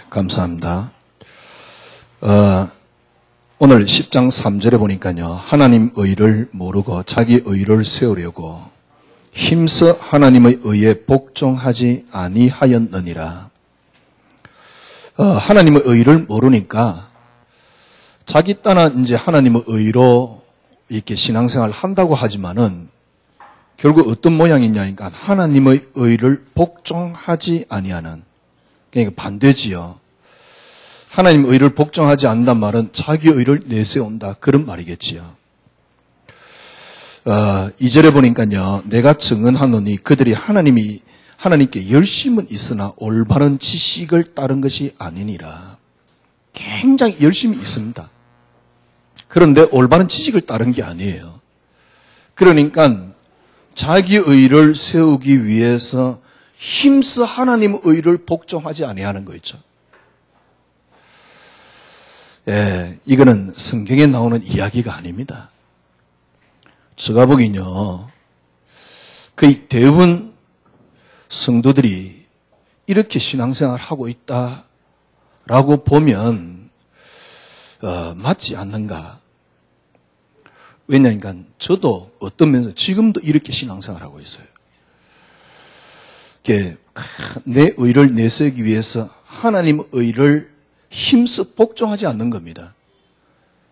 감사합니다. 오늘 10장 3절에 보니까요. 하나님 의를 모르고 자기 의를 세우려고 힘써 하나님의 의에 복종하지 아니하였느니라. 하나님의 의를 모르니까 자기 딴은 이제 하나님의 의로 이렇게 신앙생활을 한다고 하지만은 결국 어떤 모양이냐니까 하나님의 의를 복종하지 아니하는, 그러니까 반대지요. 하나님 의를 복종하지 않는단 말은 자기 의를 내세운다, 그런 말이겠지요. 2절에 보니까요. 내가 증언하노니 그들이 하나님께 열심은 있으나 올바른 지식을 따른 것이 아니니라. 굉장히 열심히 있습니다. 그런데 올바른 지식을 따른 게 아니에요. 그러니까 자기 의를 세우기 위해서 힘써 하나님의 의를 복종하지 아니하는 거 있죠. 예, 이거는 성경에 나오는 이야기가 아닙니다. 제가 보기엔요, 거의 대부분 성도들이 이렇게 신앙생활을 하고 있다라고 보면 맞지 않는가. 왜냐니까 저도 어떤 면에서 지금도 이렇게 신앙생활을 하고 있어요. 내 의를 내세우기 위해서 하나님의 의를 힘써 복종하지 않는 겁니다.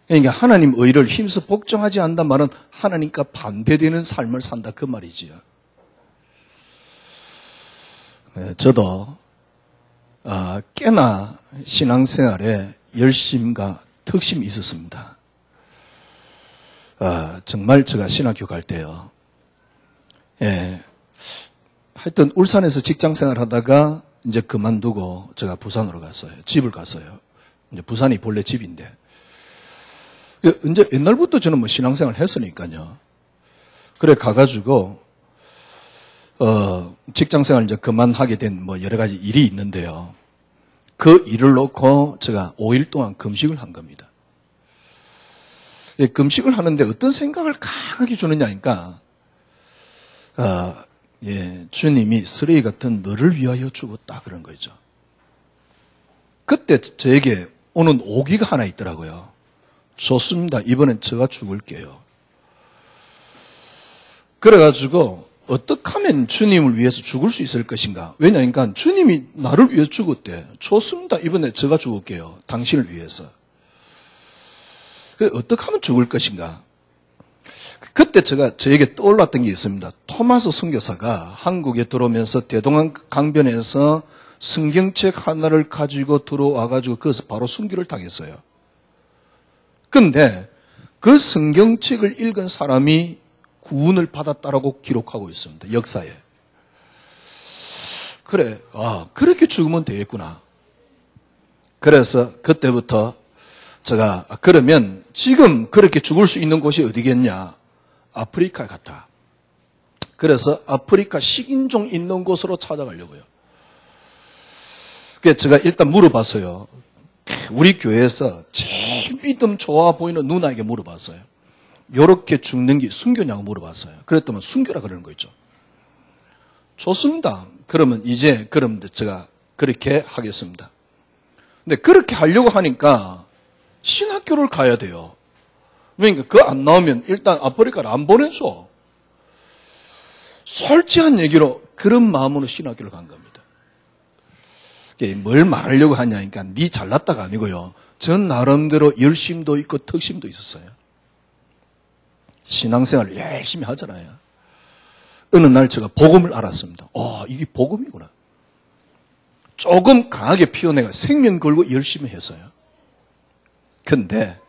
그러니까 하나님 의를 힘써 복종하지 않는단 말은 하나님과 반대되는 삶을 산다, 그 말이지요. 저도 꽤나 신앙생활에 열심과 특심이 있었습니다. 정말 제가 신학교 갈 때요. 예, 하여튼 울산에서 직장생활 하다가 이제 그만두고 제가 부산으로 갔어요. 집을 갔어요. 이제 부산이 본래 집인데. 이제 옛날부터 저는 뭐 신앙생활 했으니까요. 그래 가가지고 직장생활 이제 그만하게 된 뭐 여러 가지 일이 있는데요. 그 일을 놓고 제가 5일 동안 금식을 한 겁니다. 금식을 하는데 어떤 생각을 강하게 주느냐니까, 주님이 쓰레기 같은 너를 위하여 죽었다, 그런 거죠. 그때 저에게 오는 오기가 하나 있더라고요. 좋습니다. 이번엔 제가 죽을게요. 그래가지고 어떻게 하면 주님을 위해서 죽을 수 있을 것인가? 왜냐니까 주님이 나를 위해서 죽었대. 좋습니다. 이번에 제가 죽을게요. 당신을 위해서. 어떻게 하면 죽을 것인가? 그때 저에게 떠올랐던 게 있습니다. 토마스 선교사가 한국에 들어오면서 대동강 강변에서 성경책 하나를 가지고 들어와가지고 거기서 바로 순교를 당했어요. 근데 그 성경책을 읽은 사람이 구원을 받았다라고 기록하고 있습니다. 역사에. 그래, 그렇게 죽으면 되겠구나. 그래서 그때부터 제가 그러면 지금 그렇게 죽을 수 있는 곳이 어디겠냐? 아프리카 같아. 그래서 아프리카 식인종 있는 곳으로 찾아가려고요. 그래서 제가 일단 물어봤어요. 우리 교회에서 제일 믿음 좋아 보이는 누나에게 물어봤어요. 요렇게 죽는 게 순교냐고 물어봤어요. 그랬더니 순교라 그러는 거 있죠. 좋습니다. 그러면 제가 그렇게 하겠습니다. 근데 그렇게 하려고 하니까 신학교를 가야 돼요. 그러니까 그거 안 나오면 일단 아프리카를 안 보내줘. 솔직한 얘기로 그런 마음으로 신학교를 간 겁니다. 뭘 말하려고 하냐니까 네 잘났다가 아니고요. 전 나름대로 열심도 있고 특심도 있었어요. 신앙생활을 열심히 하잖아요. 어느 날 제가 복음을 알았습니다. 이게 복음이구나. 조금 강하게 피어내가 생명 걸고 열심히 했어요. 근데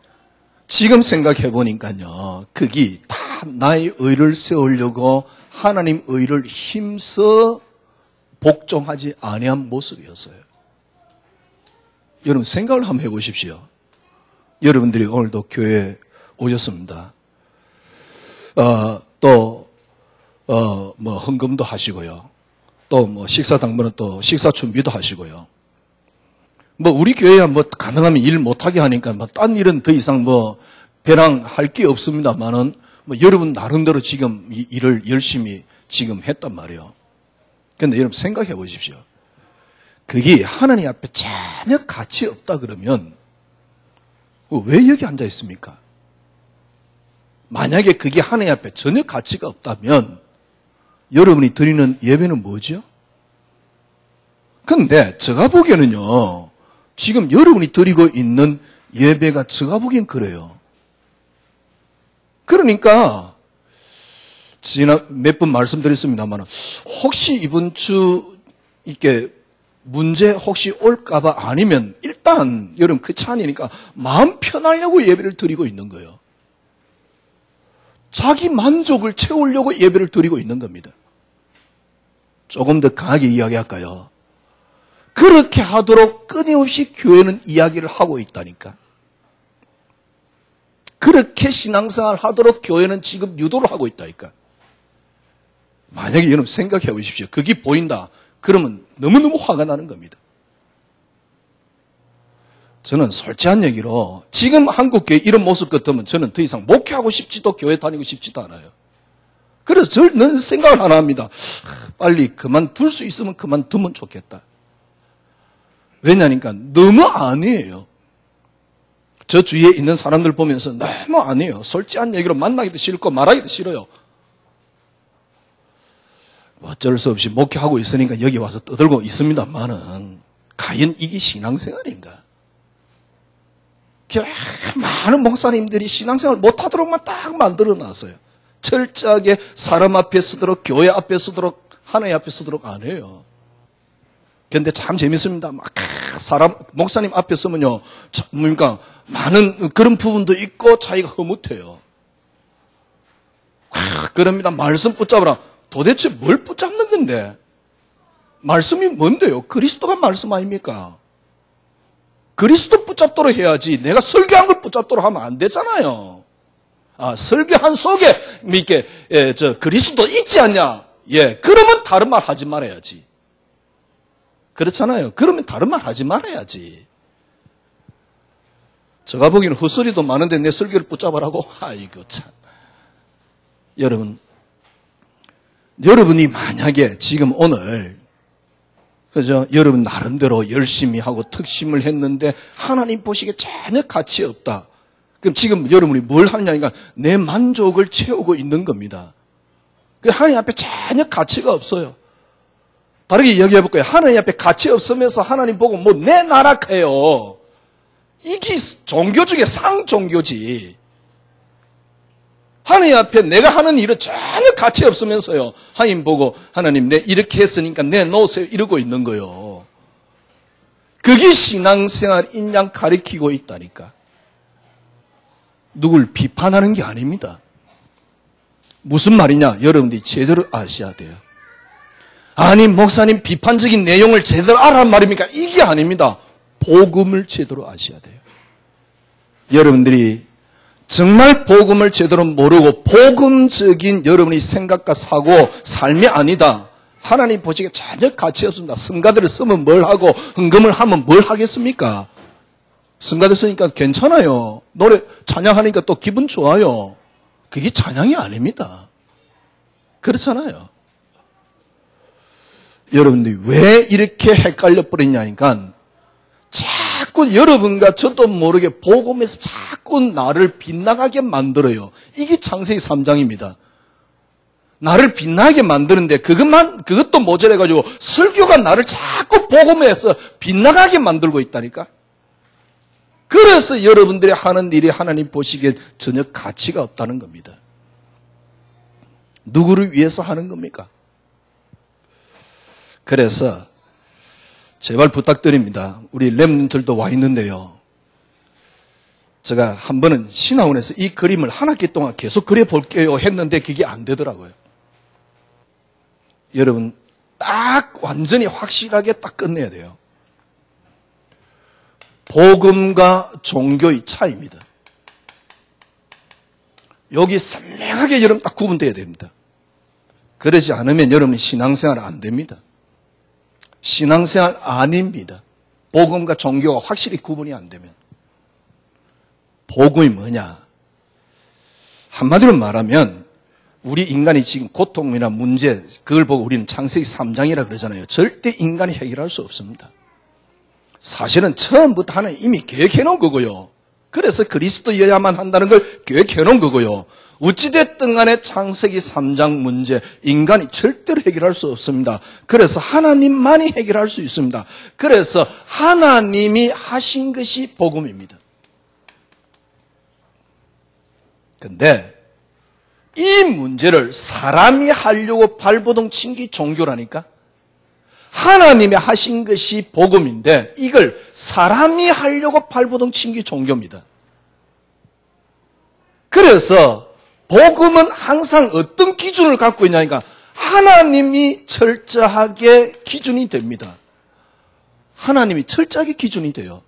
지금 생각해 보니까요. 그게 다 나의 의를 세우려고 하나님 의를 힘써 복종하지 아니한 모습이었어요. 여러분 생각을 한번 해보십시오. 여러분들이 오늘도 교회에 오셨습니다. 헌금도 하시고요. 또 식사 당번은 또 식사 준비도 하시고요. 우리 교회야 가능하면 일 못하게 하니까 딴 일은 더 이상 배랑할 게 없습니다만은 여러분 나름대로 지금 이 일을 열심히 지금 했단 말이에요. 그런데 여러분 생각해 보십시오. 그게 하나님 앞에 전혀 가치 없다 그러면 왜 여기 앉아 있습니까? 만약에 그게 하나님 앞에 전혀 가치가 없다면 여러분이 드리는 예배는 뭐죠? 근데 제가 보기에는요, 지금 여러분이 드리고 있는 예배가 제가 보기엔 그래요. 그러니까 지난 몇 번 말씀드렸습니다만 혹시 이번 주 이렇게 문제 혹시 올까봐 아니면 일단 여러분 그 찬이니까 마음 편하려고 예배를 드리고 있는 거예요. 자기 만족을 채우려고 예배를 드리고 있는 겁니다. 조금 더 강하게 이야기할까요? 그렇게 하도록 끊임없이 교회는 이야기를 하고 있다니까. 그렇게 신앙생활 하도록 교회는 지금 유도를 하고 있다니까. 만약에 여러분 생각해 보십시오. 그게 보인다. 그러면 너무너무 화가 나는 겁니다. 저는 솔직한 얘기로 지금 한국교회 이런 모습 같으면 저는 더 이상 목회하고 싶지도 교회 다니고 싶지도 않아요. 그래서 저는 생각을 하나 합니다. 빨리 그만둘 수 있으면 그만두면 좋겠다. 왜냐니까 너무 아니에요. 저 주위에 있는 사람들 보면서 너무 아니에요. 솔직한 얘기로 만나기도 싫고 말하기도 싫어요. 어쩔 수 없이 목회하고 있으니까 여기 와서 떠들고 있습니다만은 과연 이게 신앙생활인가? 많은 목사님들이 신앙생활 못하도록만 딱 만들어놨어요. 철저하게 사람 앞에 서도록 교회 앞에 서도록 하나님 앞에 서도록 안 해요. 그런데 참 재밌습니다. 막 사람 목사님 앞에 서면요, 그러니까 많은 그런 부분도 있고 자기가 흐뭇해요. 그럽니다. 말씀 붙잡으라. 도대체 뭘 붙잡는 건데? 말씀이 뭔데요? 그리스도가 말씀 아닙니까? 그리스도 붙잡도록 해야지 내가 설교한 걸 붙잡도록 하면 안 되잖아요. 설교한 속에 이렇게 그리스도 있지 않냐? 예, 그러면 다른 말 하지 말아야지. 그렇잖아요. 그러면 다른 말 하지 말아야지. 제가 보기에는 헛소리도 많은데 내 설교를 붙잡으라고? 아이고 참. 여러분이 만약에 지금 오늘 그죠? 여러분 나름대로 열심히 하고 특심을 했는데 하나님 보시기에 전혀 가치 없다. 그럼 지금 여러분이 뭘 하냐니까 내 만족을 채우고 있는 겁니다. 하나님 앞에 전혀 가치가 없어요. 다르게 이야기해 볼까요? 하나님 앞에 가치 없으면서 하나님 보고 뭐 내 나락해요. 이게 종교 중에 상종교지. 하나님 앞에 내가 하는 일은 전혀 가치 없으면서요. 하나님 보고 하나님 내 이렇게 했으니까 내놓으세요. 이러고 있는 거예요. 그게 신앙생활인 양 가리키고 있다니까. 누굴 비판하는 게 아닙니다. 무슨 말이냐? 여러분들이 제대로 아셔야 돼요. 아니 목사님 비판적인 내용을 제대로 알아란 말입니까? 이게 아닙니다. 복음을 제대로 아셔야 돼요. 여러분들이 정말 복음을 제대로 모르고 복음적인 여러분의 생각과 사고, 삶이 아니다. 하나님 보시기에 전혀 가치 없습니다. 성가대를 쓰면 뭘 하고 헌금을 하면 뭘 하겠습니까? 성가대 쓰니까 괜찮아요. 노래 찬양하니까 또 기분 좋아요. 그게 찬양이 아닙니다. 그렇잖아요. 여러분들이 왜 이렇게 헷갈려 버렸냐니까 자꾸 여러분과 저도 모르게 복음에서 자꾸 나를 빗나가게 만들어요. 이게 창세기 3장입니다. 나를 빛나게 만드는데 그것도 모자라가지고 설교가 나를 자꾸 복음에서 빗나가게 만들고 있다니까. 그래서 여러분들이 하는 일이 하나님 보시기에 전혀 가치가 없다는 겁니다. 누구를 위해서 하는 겁니까? 그래서 제발 부탁드립니다. 우리 렘넌트들도 와 있는데요. 제가 한 번은 신학원에서 이 그림을 한 학기 동안 계속 그려볼게요 했는데 그게 안 되더라고요. 여러분 딱 완전히 확실하게 딱 끝내야 돼요. 복음과 종교의 차이입니다. 여기 선명하게 여러분 딱 구분돼야 됩니다. 그러지 않으면 여러분이 신앙생활 안 됩니다. 신앙생활 아닙니다. 복음과 종교가 확실히 구분이 안 되면. 복음이 뭐냐? 한마디로 말하면 우리 인간이 지금 고통이나 문제 그걸 보고 우리는 창세기 3장이라 그러잖아요. 절대 인간이 해결할 수 없습니다. 사실은 처음부터 하나님 이미 계획해 놓은 거고요. 그래서 그리스도여야만 한다는 걸 계획해 놓은 거고요. 어찌됐든 간에 창세기 3장 문제, 인간이 절대로 해결할 수 없습니다. 그래서 하나님만이 해결할 수 있습니다. 그래서 하나님이 하신 것이 복음입니다. 근데 이 문제를 사람이 하려고 발버둥 친 게 종교라니까? 하나님이 하신 것이 복음인데 이걸 사람이 하려고 발버둥 친 게 종교입니다. 그래서 복음은 항상 어떤 기준을 갖고 있냐니까 하나님이 철저하게 기준이 됩니다. 하나님이 철저하게 기준이 돼요.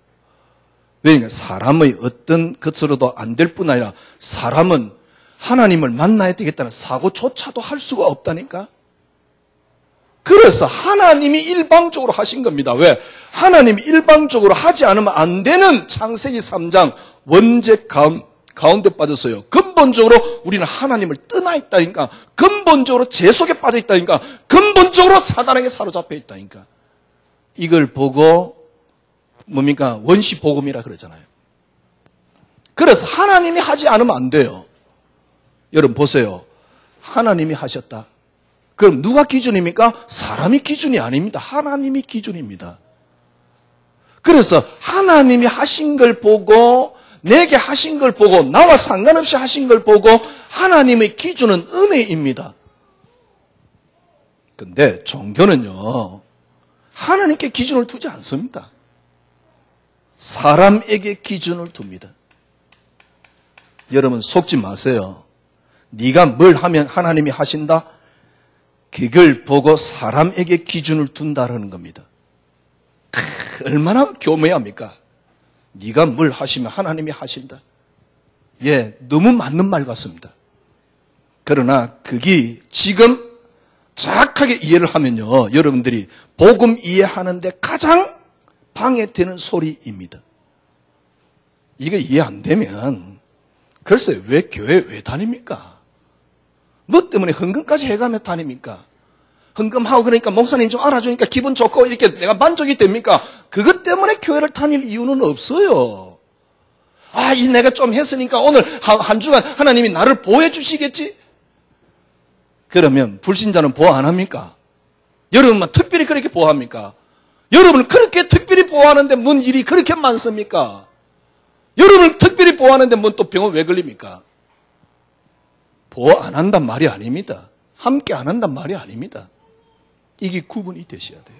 왜냐하면 사람의 어떤 것으로도 안 될 뿐 아니라 사람은 하나님을 만나야 되겠다는 사고조차도 할 수가 없다니까. 그래서 하나님이 일방적으로 하신 겁니다. 왜? 하나님이 일방적으로 하지 않으면 안 되는 창세기 3장 원죄 가운데 빠졌어요. 근본적으로 우리는 하나님을 떠나 있다니까. 근본적으로 죄 속에 빠져 있다니까. 근본적으로 사단에게 사로잡혀 있다니까. 이걸 보고 뭡니까? 원시복음이라 그러잖아요. 그래서 하나님이 하지 않으면 안 돼요. 여러분 보세요. 하나님이 하셨다. 그럼 누가 기준입니까? 사람이 기준이 아닙니다. 하나님이 기준입니다. 그래서 하나님이 하신 걸 보고 내게 하신 걸 보고 나와 상관없이 하신 걸 보고 하나님의 기준은 은혜입니다. 근데 종교는요. 하나님께 기준을 두지 않습니다. 사람에게 기준을 둡니다. 여러분 속지 마세요. 네가 뭘 하면 하나님이 하신다? 그걸 보고 사람에게 기준을 둔다라는 겁니다. 얼마나 교묘합니까? 네가 뭘 하시면 하나님이 하신다. 예, 너무 맞는 말 같습니다. 그러나 그게 지금 정확하게 이해를 하면요. 여러분들이 복음 이해하는데 가장 방해되는 소리입니다. 이거 이해 안 되면 글쎄 왜 교회 왜 다닙니까? 뭐 때문에 헌금까지 해가며 다닙니까? 헌금하고 그러니까 목사님 좀 알아주니까 기분 좋고 이렇게 내가 만족이 됩니까? 그것 때문에 교회를 다닐 이유는 없어요. 아, 이 내가 좀 했으니까 오늘 한 주간 하나님이 나를 보호해 주시겠지? 그러면 불신자는 보호 안 합니까? 여러분만 특별히 그렇게 보호합니까? 여러분을 그렇게 특별히 보호하는데 뭔 일이 그렇게 많습니까? 여러분을 특별히 보호하는데 뭔 또 병원 왜 걸립니까? 보호 안 한단 말이 아닙니다. 함께 안 한단 말이 아닙니다. 이게 구분이 되셔야 돼요.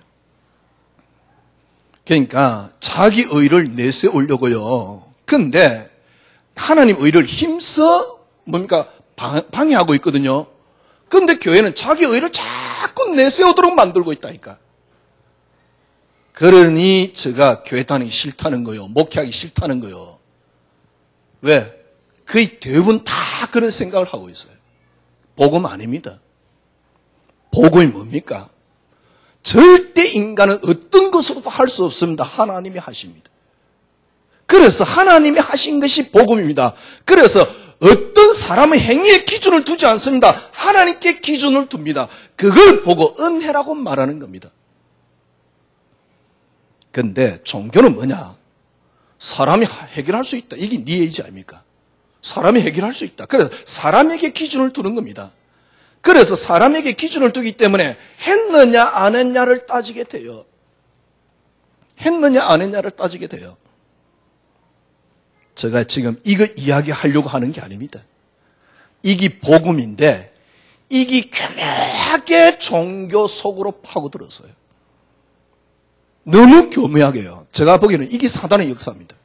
그러니까 자기 의를 내세우려고요. 근데 하나님 의를 힘써 뭡니까? 방해하고 있거든요. 근데 교회는 자기 의를 자꾸 내세우도록 만들고 있다니까. 그러니 제가 교회 다니기 싫다는 거요. 목회하기 싫다는 거요. 왜? 거의 대부분 다 그런 생각을 하고 있어요. 복음 아닙니다. 복음이 뭡니까? 절대 인간은 어떤 것으로도 할 수 없습니다. 하나님이 하십니다. 그래서 하나님이 하신 것이 복음입니다. 그래서 어떤 사람의 행위에 기준을 두지 않습니다. 하나님께 기준을 둡니다. 그걸 보고 은혜라고 말하는 겁니다. 근데 종교는 뭐냐? 사람이 해결할 수 있다. 이게 네 의지 아닙니까? 사람이 해결할 수 있다. 그래서 사람에게 기준을 두는 겁니다. 그래서 사람에게 기준을 두기 때문에 했느냐 안 했냐를 따지게 돼요. 했느냐 안 했냐를 따지게 돼요. 제가 지금 이거 이야기하려고 하는 게 아닙니다. 이게 복음인데 이게 교묘하게 종교 속으로 파고들었어요. 너무 교묘하게요. 제가 보기에는 이게 사단의 역사입니다.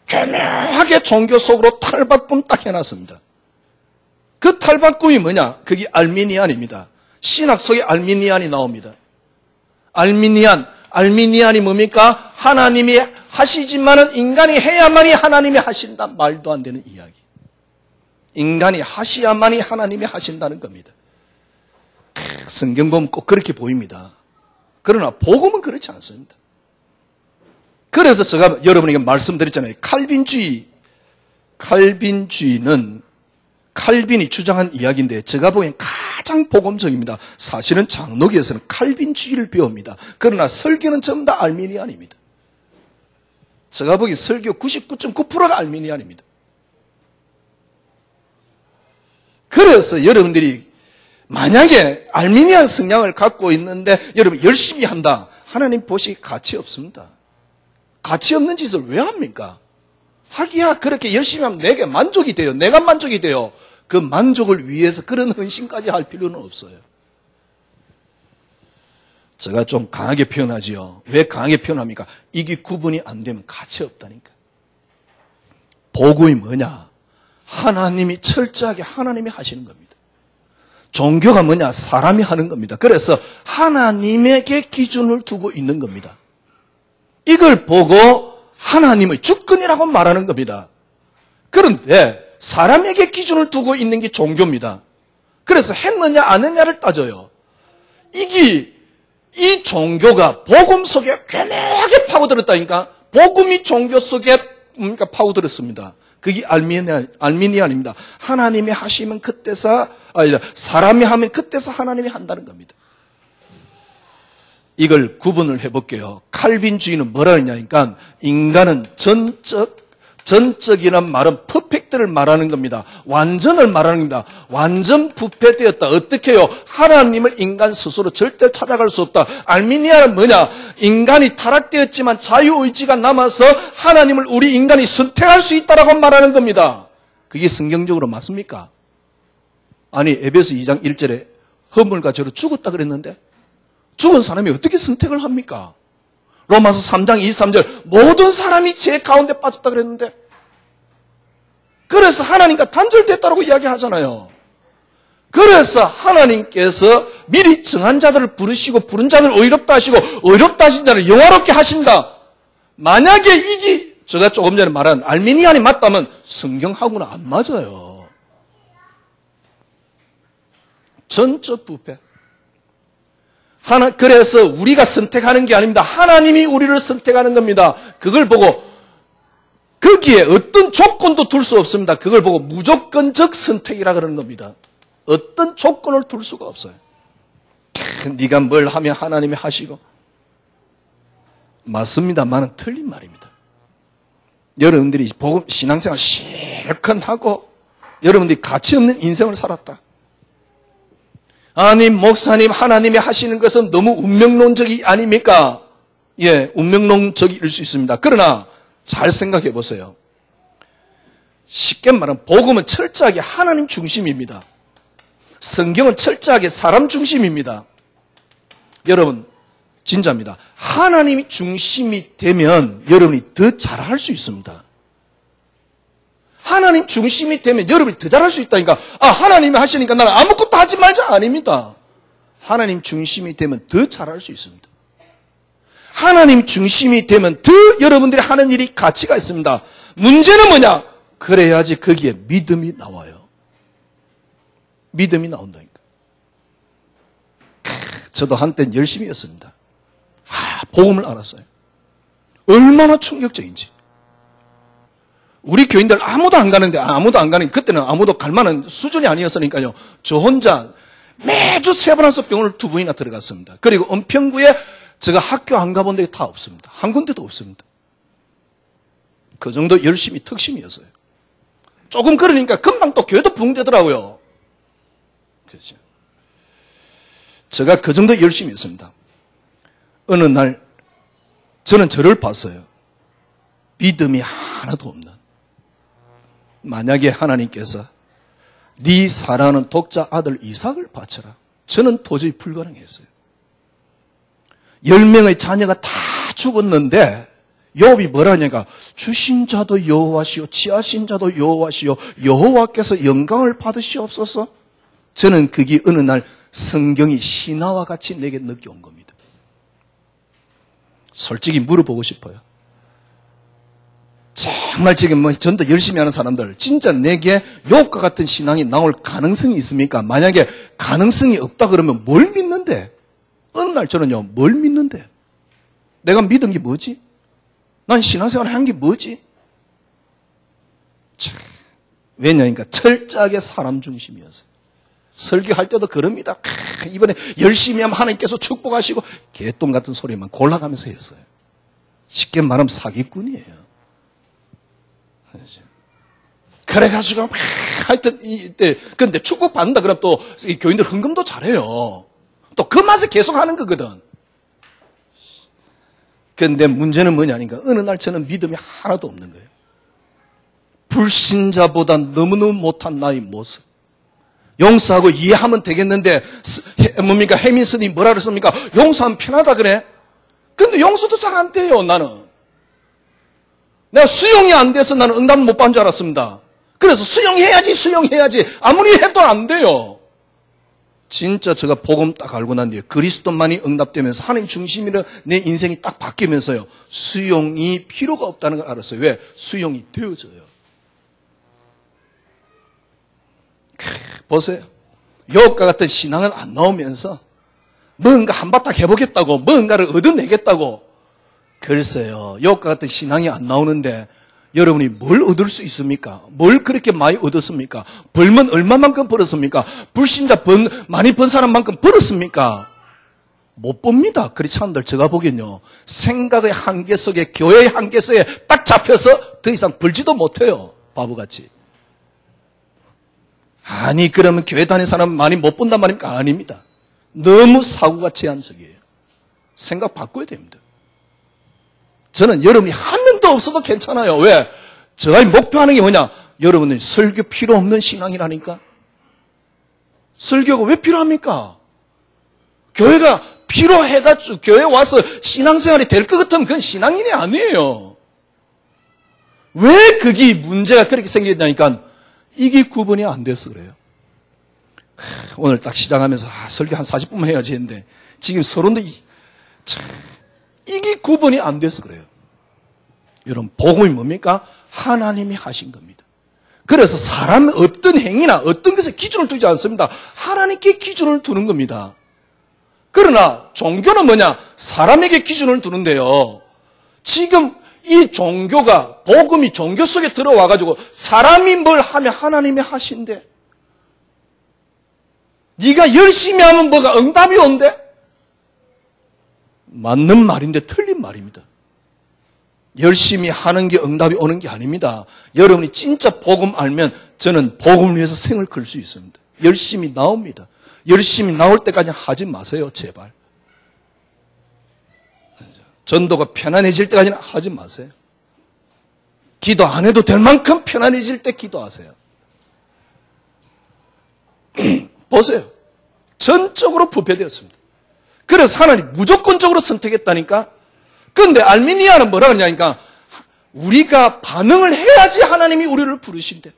교묘하게 종교 속으로 탈바꿈 딱 해놨습니다. 그 탈바꿈이 뭐냐? 그게 알미니안입니다. 신학 속에 알미니안이 나옵니다. 알미니안이 뭡니까? 하나님이 하시지만은 인간이 해야만이 하나님이 하신다. 말도 안 되는 이야기. 인간이 하셔야만이 하나님이 하신다는 겁니다. 성경 보면 꼭 그렇게 보입니다. 그러나 복음은 그렇지 않습니다. 그래서 제가 여러분에게 말씀드렸잖아요. 칼빈주의는 칼빈이 주장한 이야기인데 제가 보기엔 가장 복음적입니다. 사실은 장로교에서는 칼빈주의를 배웁니다. 그러나 설교는 전부 다 알미니안입니다. 제가 보기 설교 99.9%가 알미니안입니다. 그래서 여러분들이 만약에 알미니안 성향을 갖고 있는데 여러분 열심히 한다. 하나님 보시기 가치 없습니다. 가치 없는 짓을 왜 합니까? 하기야 그렇게 열심히 하면 내게 만족이 돼요. 내가 만족이 돼요. 그 만족을 위해서 그런 헌신까지 할 필요는 없어요. 제가 좀 강하게 표현하지요. 왜 강하게 표현합니까? 이게 구분이 안 되면 가치 없다니까. 복음이 뭐냐? 하나님이 철저하게 하나님이 하시는 겁니다. 종교가 뭐냐? 사람이 하는 겁니다. 그래서 하나님에게 기준을 두고 있는 겁니다. 이걸 보고 하나님의 주권이라고 말하는 겁니다. 그런데 사람에게 기준을 두고 있는 게 종교입니다. 그래서 했느냐 안 했느냐를 따져요. 이 종교가 복음 속에 괴매하게 파고들었다니까. 복음이 종교 속에 파고들었습니다. 그게 알미니안입니다. 하나님이 하시면 그때서, 사람이 하면 그때서 하나님이 한다는 겁니다. 이걸 구분을 해볼게요. 칼빈주의는 뭐라 했냐니까, 인간은 전적이란 말은 퍼펙트를 말하는 겁니다. 완전을 말하는 겁니다. 완전 부패되었다. 어떻게 해요? 하나님을 인간 스스로 절대 찾아갈 수 없다. 알미니아는 뭐냐? 인간이 타락되었지만 자유의지가 남아서 하나님을 우리 인간이 선택할 수 있다라고 말하는 겁니다. 그게 성경적으로 맞습니까? 아니 에베소 2장 1절에 허물과 죄로 죽었다 그랬는데 죽은 사람이 어떻게 선택을 합니까? 로마서 3장 23절 모든 사람이 죄 가운데 빠졌다 그랬는데 그래서 하나님과 단절됐다고 이야기하잖아요. 그래서 하나님께서 미리 정한 자들을 부르시고 부른 자들을 의롭다 하시고 의롭다 하신 자를 영화롭게 하신다. 만약에 이게 제가 조금 전에 말한 알미니안이 맞다면 성경하고는 안 맞아요. 전적 부패. 그래서 우리가 선택하는 게 아닙니다. 하나님이 우리를 선택하는 겁니다. 그걸 보고 거기에 어떤 조건도 둘 수 없습니다. 그걸 보고 무조건적 선택이라 그러는 겁니다. 어떤 조건을 둘 수가 없어요. 네가 뭘 하면 하나님이 하시고 맞습니다만은 틀린 말입니다. 여러분들이 복음 신앙생활 실컷 하고 여러분들이 가치 없는 인생을 살았다. 아니 목사님 하나님이 하시는 것은 너무 운명론적이 아닙니까? 예, 운명론적일 수 있습니다. 그러나 잘 생각해 보세요. 쉽게 말하면 복음은 철저하게 하나님 중심입니다. 성경은 철저하게 사람 중심입니다. 여러분 진짜입니다. 하나님이 중심이 되면 여러분이 더 잘할 수 있습니다. 하나님 중심이 되면 여러분이 더 잘할 수 있다니까. 하나님이 하시니까 나는 아무것도 하지 말자 아닙니다. 하나님 중심이 되면 더 잘할 수 있습니다. 하나님 중심이 되면 더 여러분들이 하는 일이 가치가 있습니다. 문제는 뭐냐? 그래야지 거기에 믿음이 나와요. 믿음이 나온다니까. 저도 한때는 열심히 했습니다. 복음을 알았어요. 얼마나 충격적인지. 우리 교인들 아무도 안 가는데 그때는 아무도 갈 만한 수준이 아니었으니까요. 저 혼자 매주 3번 병원을 2번이나 들어갔습니다. 그리고 은평구에 제가 학교 안 가본 데 다 없습니다. 한 군데도 없습니다. 그 정도 열심히 특심이었어요. 조금 그러니까 금방 또 교회도 붕대더라고요. 그렇죠. 제가 그 정도 열심히 했습니다. 어느 날 저는 저를 봤어요. 믿음이 하나도 없는. 만약에 하나님께서 네 사랑하는 독자 아들 이삭을 바쳐라. 저는 도저히 불가능했어요. 10명의 자녀가 다 죽었는데 욥이 뭐라 하냐니까 주신 자도 여호와시오 취하신 자도 여호와시오 여호와께서 영광을 받으시옵소서. 저는 그게 어느 날 성경이 신화와 같이 내게 느껴온 겁니다. 솔직히 물어보고 싶어요. 정말 지금 전도 열심히 하는 사람들 진짜 내게 욥과 같은 신앙이 나올 가능성이 있습니까? 만약에 가능성이 없다 그러면 뭘 믿는데? 어느 날 저는요 뭘 믿는데? 내가 믿은 게 뭐지? 난 신앙생활 한 게 뭐지? 왜냐니까 철저하게 사람 중심이었어요. 설교할 때도 그럽니다. 이번에 열심히 하면 하나님께서 축복하시고 개똥 같은 소리만 골라가면서 했어요. 쉽게 말하면 사기꾼이에요. 그래가지고 하여튼 이때 근데 축복 받는다 그러면 또 교인들 헌금도 잘해요. 또 그 맛에 계속 하는 거거든. 근데 문제는 뭐냐니까 어느 날 저는 믿음이 하나도 없는 거예요. 불신자보다 너무너무 못한 나의 모습. 용서하고 이해하면 되겠는데 뭡니까? 혜민 스님 뭐라 그랬습니까? 용서하면 편하다 그래. 근데 용서도 잘 안 돼요. 나는. 내가 수용이 안 돼서 나는 응답을 못 받은 줄 알았습니다. 그래서 수용해야지 아무리 해도 안 돼요. 진짜 제가 복음 딱 알고 난 뒤에 그리스도만이 응답되면서 하나님 중심이라 내 인생이 딱 바뀌면서요. 수용이 필요가 없다는 걸 알았어요. 왜? 수용이 되어져요. 보세요. 욥과 같은 신앙은 안 나오면서 뭔가 한바탕 해보겠다고 뭔가를 얻어내겠다고 그랬어요. 욥과 같은 신앙이 안 나오는데 여러분이 뭘 얻을 수 있습니까? 뭘 그렇게 많이 얻었습니까? 벌면 얼마만큼 벌었습니까? 불신자 많이 번 사람만큼 벌었습니까? 못 봅니다. 크리스찬들 제가 보기엔요. 생각의 한계 속에 교회의 한계 속에 딱 잡혀서 더 이상 벌지도 못해요. 바보같이. 아니 그러면 교회 다니는 사람 많이 못 본단 말입니까? 아닙니다. 너무 사고가 제한적이에요. 생각 바꿔야 됩니다. 저는 여러분이 한 명도 없어도 괜찮아요. 왜? 제가 목표하는 게 뭐냐? 여러분은 설교 필요 없는 신앙이라니까. 설교가 왜 필요합니까? 교회가 필요해가지고 교회 와서 신앙생활이 될 것 같으면 그건 신앙인이 아니에요. 왜 그게 문제가 그렇게 생겼냐니까 이게 구분이 안 돼서 그래요. 오늘 딱 시작하면서 설교 한 40분만 해야지 했는데 지금 서론도 이게 구분이 안 돼서 그래요. 여러분 복음이 뭡니까? 하나님이 하신 겁니다. 그래서 사람의 어떤 행위나 어떤 것에 기준을 두지 않습니다. 하나님께 기준을 두는 겁니다. 그러나 종교는 뭐냐? 사람에게 기준을 두는데요. 지금 이 종교가 복음이 종교 속에 들어와가지고 사람이 뭘 하면 하나님이 하신대. 네가 열심히 하면 뭐가 응답이 온대? 맞는 말인데 틀린 말입니다. 열심히 하는 게 응답이 오는 게 아닙니다. 여러분이 진짜 복음 알면 저는 복음을 위해서 생을 걸 수 있습니다. 열심히 나옵니다. 열심히 나올 때까지 하지 마세요. 제발. 전도가 편안해질 때까지는 하지 마세요. 기도 안 해도 될 만큼 편안해질 때 기도하세요. 보세요. 전적으로 부패되었습니다. 그래서 하나님 무조건적으로 선택했다니까. 그런데 알미니아는 뭐라 그러냐니까 우리가 반응을 해야지 하나님이 우리를 부르신대.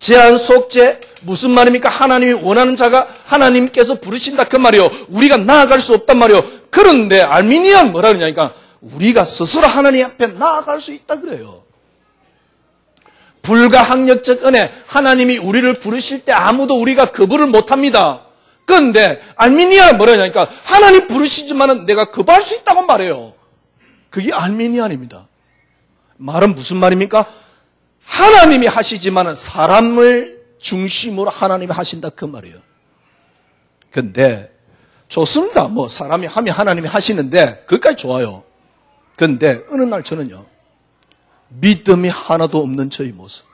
제한 속죄 무슨 말입니까? 하나님이 원하는 자가 하나님께서 부르신다 그 말이요. 우리가 나아갈 수 없단 말이요. 그런데 알미니아는 뭐라 그러냐니까 우리가 스스로 하나님 앞에 나아갈 수 있다 그래요. 불가항력적 은혜 하나님이 우리를 부르실 때 아무도 우리가 거부를 못합니다. 그런데 알미니아는 뭐라 그러냐니까 하나님 부르시지만은 내가 거부할 수 있다고 말해요. 그게 알미니아입니다. 말은 무슨 말입니까? 하나님이 하시지만은 사람을 중심으로 하나님이 하신다 그 말이에요. 근데 좋습니다. 뭐 사람이 하면 하나님이 하시는데 그것까지 좋아요. 근데 어느 날 저는요. 믿음이 하나도 없는 저의 모습.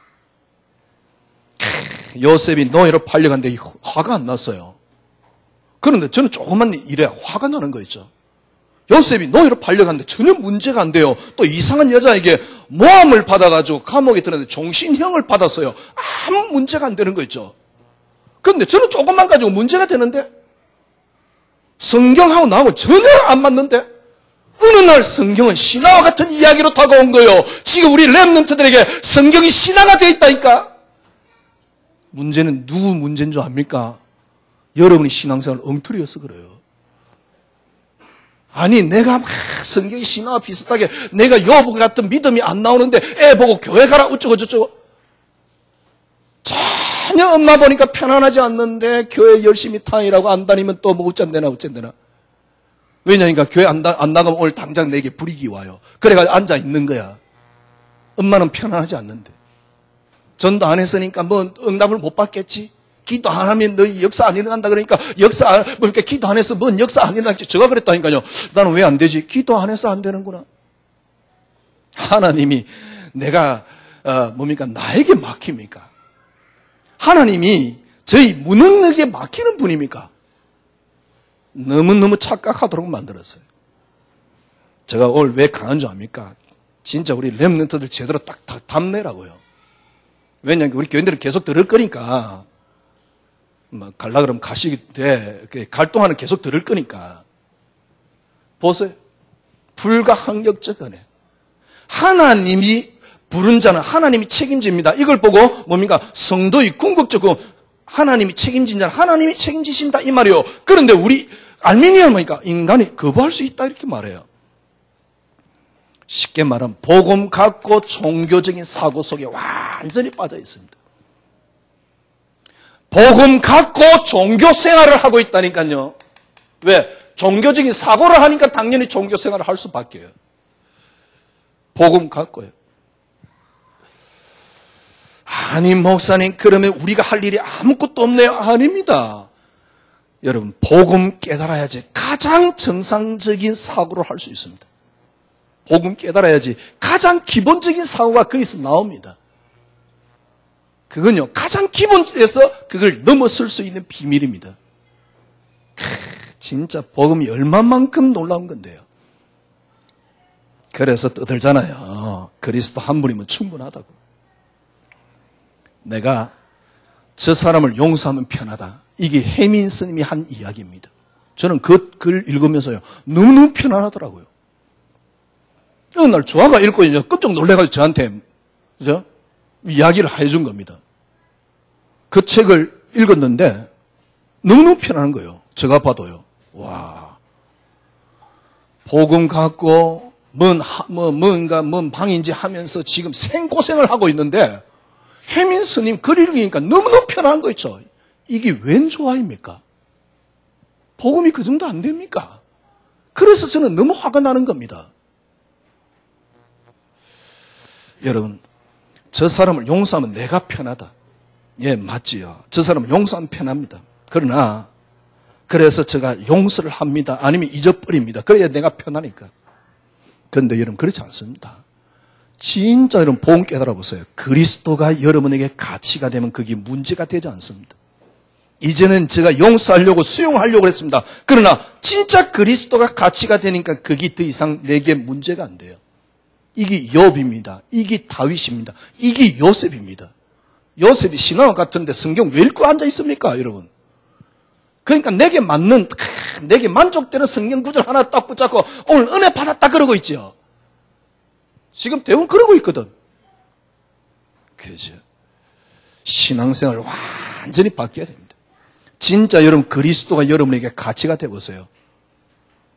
요셉이 노예로 팔려갔는데 화가 안 났어요. 그런데 저는 조그만 일에 화가 나는 거 있죠. 요셉이 노예로 팔려갔는데 전혀 문제가 안 돼요. 또 이상한 여자에게 모함을 받아가지고 감옥에 들었는데 종신형을 받았어요. 아무 문제가 안 되는 거 있죠. 그런데 저는 조금만 가지고 문제가 되는데 성경하고 나하고 전혀 안 맞는데 어느 날 성경은 신화와 같은 이야기로 다가온 거예요. 지금 우리 렘넌트들에게 성경이 신화가 되어 있다니까. 문제는 누구 문제인 줄 압니까? 여러분이 신앙생활 엉터리여서 그래요. 아니 내가 막 성경의 신화와 비슷하게 내가 욥 같은 믿음이 안 나오는데 애 보고 교회 가라 어쩌고 저쩌고 전혀 엄마 보니까 편안하지 않는데 교회 열심히 타이라고 안 다니면 또 뭐 어쩐대나 왜냐니까 교회 안 나가면 오늘 당장 내게 불이익이 와요. 그래가지고 앉아 있는 거야. 엄마는 편안하지 않는데 전도 안 했으니까 뭐 응답을 못 받겠지. 기도 안 하면 너희 역사 안 일어난다 그러니까 기도 안 해서 뭔 역사 안 일어났지. 제가 그랬다니까요. 나는 왜 안 되지? 기도 안 해서 안 되는구나. 하나님이 내가 나에게 막힙니까? 하나님이 저희 무능력에 막히는 분입니까? 너무너무 착각하도록 만들었어요. 제가 오늘 왜 강한 줄 압니까? 진짜 우리 렘넌트들 제대로 딱 답내라고요. 왜냐하면 우리 교인들은 계속 들을 거니까, 갈라 그러면 가시게 돼. 갈 동안은 계속 들을 거니까. 보세요. 불과 학력적 은혜. 하나님이 부른 자는 하나님이 책임집니다. 이걸 보고 뭡니까? 성도의 궁극적으로 하나님이 책임진 자는 하나님이 책임지신다 이 말이에요. 그런데 우리 알미니아는 뭐니까? 인간이 거부할 수 있다 이렇게 말해요. 쉽게 말하면 복음 갖고 종교적인 사고 속에 완전히 빠져 있습니다. 복음 갖고 종교 생활을 하고 있다니까요. 왜? 종교적인 사고를 하니까 당연히 종교 생활을 할 수밖에요. 복음 갖고요. 아니 목사님 그러면 우리가 할 일이 아무것도 없네요. 아닙니다. 여러분 복음 깨달아야지 가장 정상적인 사고를 할 수 있습니다. 복음 깨달아야지 가장 기본적인 사고가 거기서 나옵니다. 그건요 가장 기본에서 그걸 넘어설 수 있는 비밀입니다. 진짜 복음이 얼마만큼 놀라운 건데요. 그래서 떠들잖아요. 그리스도 한 분이면 충분하다고. 내가 저 사람을 용서하면 편하다. 이게 해민 스님이 한 이야기입니다. 저는 그 글 읽으면서요. 너무너무 편안하더라고요. 어느 날 조아가 읽고 이제 깜짝 놀래가지고 저한테 그죠? 이야기를 해준 겁니다. 그 책을 읽었는데 너무너무 편안한 거예요. 제가 봐도요. 와, 복음 갖고 뭔가 방인지 하면서 지금 생고생을 하고 있는데 해민 스님 글 읽으니까 너무너무 편안한 거 있죠. 이게 웬 조화입니까? 복음이 그 정도 안 됩니까? 그래서 저는 너무 화가 나는 겁니다. 여러분, 저 사람을 용서하면 내가 편하다. 예, 맞지요. 저 사람을 용서하면 편합니다. 그러나 그래서 제가 용서를 합니다. 아니면 잊어버립니다. 그래야 내가 편하니까. 그런데 여러분 그렇지 않습니다. 진짜 여러분 복음 깨달아 보세요. 그리스도가 여러분에게 가치가 되면 그게 문제가 되지 않습니다. 이제는 제가 용서하려고 수용하려고 했습니다. 그러나 진짜 그리스도가 가치가 되니까 그게 더 이상 내게 문제가 안 돼요. 이게 욥입니다. 이게 다윗입니다. 이게 요셉입니다. 요셉이 신앙 같은데 성경 왜 읽고 앉아 있습니까, 여러분? 그러니까 내게 맞는, 내게 만족되는 성경 구절 하나 딱 붙잡고 오늘 은혜 받았다 그러고 있죠. 지금 대부분 그러고 있거든. 그죠? 신앙생활을 완전히 바뀌어야 됩니다. 진짜 여러분 그리스도가 여러분에게 가치가 되고서요.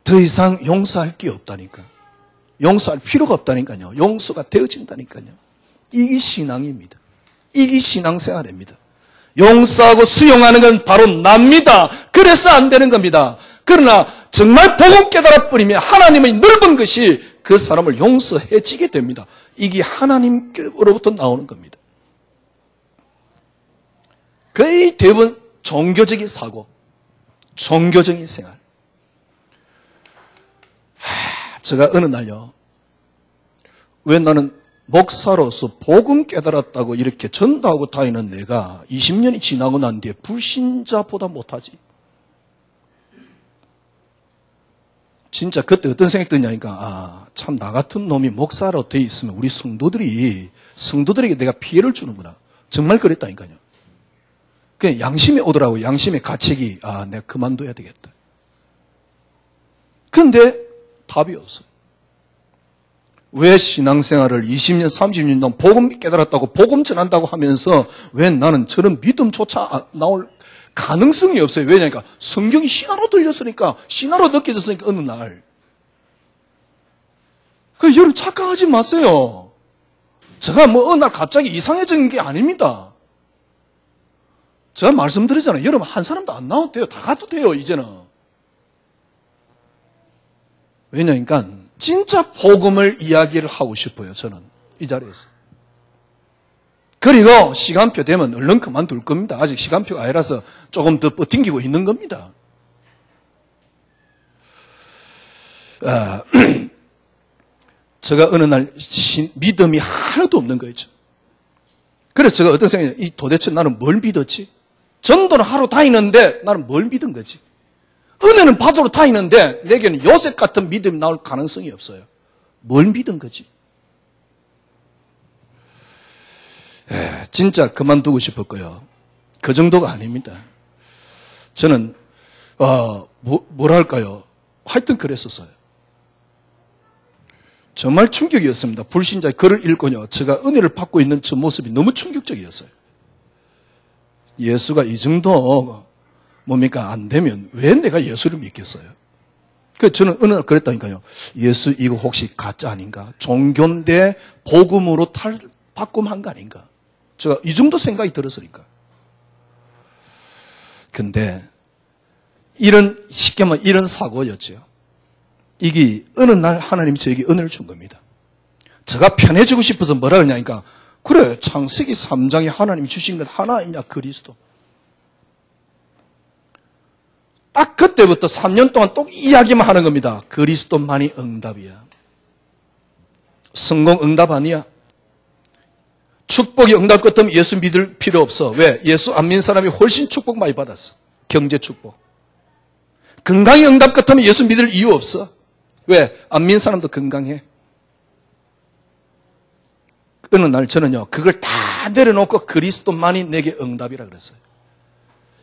더 이상 용서할 게 없다니까. 용서할 필요가 없다니까요. 용서가 되어진다니까요. 이게 신앙입니다. 이게 신앙생활입니다. 용서하고 수용하는 건 바로 납니다. 그래서 안 되는 겁니다. 그러나 정말 복음 깨달아 버리면 하나님의 넓은 것이 그 사람을 용서해지게 됩니다. 이게 하나님으로부터 나오는 겁니다. 거의 대부분 종교적인 사고, 종교적인 생활. 제가 어느 날요, 왜 나는 목사로서 복음 깨달았다고 이렇게 전도하고 다니는 내가 20년이 지나고 난 뒤에 불신자보다 못하지. 진짜 그때 어떤 생각이 드냐니까, 참 나 같은 놈이 목사로 돼 있으면 우리 성도들에게 내가 피해를 주는구나. 정말 그랬다니까요. 그냥 양심이 오더라고요. 양심의 가책이, 내가 그만둬야 되겠다. 근데 답이 없어요. 왜 신앙생활을 20년, 30년 동안 복음 깨달았다고 복음 전한다고 하면서 왜 나는 저런 믿음조차 나올 가능성이 없어요. 왜냐니까 성경이 신화로 들렸으니까, 신화로 느껴졌으니까 어느 날. 여러분 착각하지 마세요. 제가 어느 날 갑자기 이상해진 게 아닙니다. 제가 말씀드리잖아요. 여러분 한 사람도 안 나와도 돼요. 다 가도 돼요. 이제는. 왜냐니까 진짜 복음을 이야기를 하고 싶어요. 저는 이 자리에서. 그리고 시간표 되면 얼른 그만둘 겁니다. 아직 시간표가 아니라서 조금 더 버팅기고 있는 겁니다. 제가 어느 날 믿음이 하나도 없는 거였죠. 그래서 제가 어떤 생각이에요? 이 도대체 나는 뭘 믿었지? 전도는 하루 다니는데 나는 뭘 믿은 거지? 은혜는 받으러 다니는데 내게는 요셉 같은 믿음이 나올 가능성이 없어요. 뭘 믿은 거지? 진짜 그만두고 싶었고요. 그 정도가 아닙니다. 저는 뭐랄까요? 하여튼 그랬었어요. 정말 충격이었습니다. 불신자의 글을 읽고요. 제가 은혜를 받고 있는 저 모습이 너무 충격적이었어요. 예수가 이 정도 뭡니까? 안 되면 왜 내가 예수를 믿겠어요? 그래서 저는 어느 날 그랬다니까요. 예수 이거 혹시 가짜 아닌가? 종교인데 복음으로 바꿈한 거 아닌가? 제가 이 정도 생각이 들었으니까. 근데 쉽게 말하면 이런 사고였죠. 이게 어느 날 하나님이 저에게 은혜를 준 겁니다. 제가 편해지고 싶어서 뭐라 그러냐니까 그래 창세기 3장에 하나님이 주신 건 하나이냐 그리스도. 딱 그때부터 3년 동안 또 이야기만 하는 겁니다. 그리스도만이 응답이야. 성공 응답 아니야. 축복이 응답 같으면 예수 믿을 필요 없어. 왜? 예수 안 믿는 사람이 훨씬 축복 많이 받았어. 경제 축복. 건강이 응답 같으면 예수 믿을 이유 없어. 왜? 안 믿는 사람도 건강해. 어느 날 저는요, 그걸 다 내려놓고 그리스도만이 내게 응답이라 그랬어요.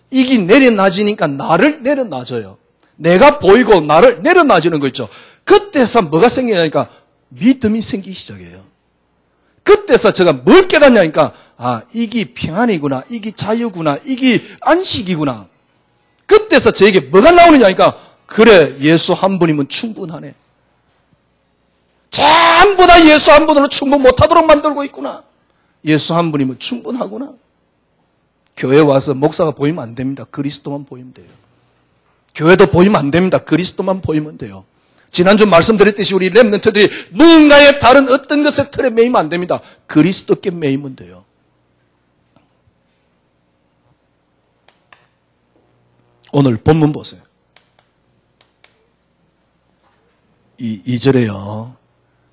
이게 내려놔지니까 나를 내려놔줘요. 내가 보이고 나를 내려놔주는 거 있죠. 그때서 뭐가 생기냐니까 믿음이 생기기 시작해요. 그때서 제가 뭘 깨닫냐니까 이게 평안이구나, 이게 자유구나, 이게 안식이구나. 그때서 저에게 뭐가 나오느냐니까 그래 예수 한 분이면 충분하네. 전부 다 예수 한 분으로 충분 못하도록 만들고 있구나. 예수 한 분이면 충분하구나. 교회 와서 목사가 보이면 안 됩니다. 그리스도만 보이면 돼요. 교회도 보이면 안 됩니다. 그리스도만 보이면 돼요. 지난주 말씀드렸듯이 우리 렘넌트들이 누군가의 다른 어떤 것에 틀에 매이면 안 됩니다. 그리스도께 매이면 돼요. 오늘 본문 보세요. 이 2절에요.